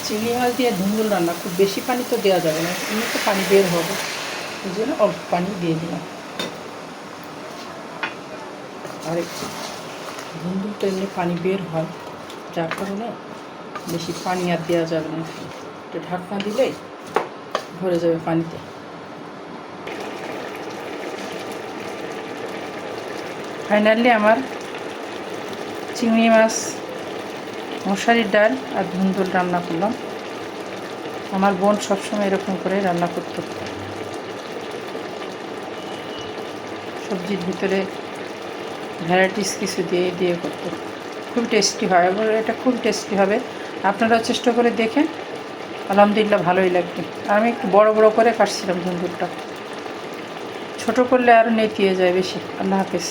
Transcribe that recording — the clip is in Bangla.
চিংড়ি মাছ দিয়ে ধুন্দুল রান্না, খুব বেশি পানি তো দেওয়া যাবে না, এমনি তো পানি বের হবে, এই জন্য অল্প পানি দিয়ে দিলাম। আর ধুন্দুল তো এমনি পানি বের হয়, যার কারণে বেশি পানি আর দেওয়া যাবে না, একটু ঢাকনা দিলেই ভরে যাবে পানিতে। ফাইনালি আমার চিংড়ি মাছ, মশারির ডাল আর ধুন্দুল রান্না করলাম। আমার বোন সবসময় এরকম করে রান্না করতো, সবজির ভিতরে ভ্যারাইটিস কিছু দিয়ে দিয়ে করতো, খুব টেস্টি হয়। এবার এটা খুব টেস্টি হবে, আপনারাও চেষ্টা করে দেখেন, আলহামদুলিল্লাহ ভালোই লাগবে। আর আমি একটু বড় বড় করে কাটছিলাম ধুন্দুলটা, ছোটো করলে আরও নেতিয়ে যায় বেশি। আল্লাহ হাফেজ।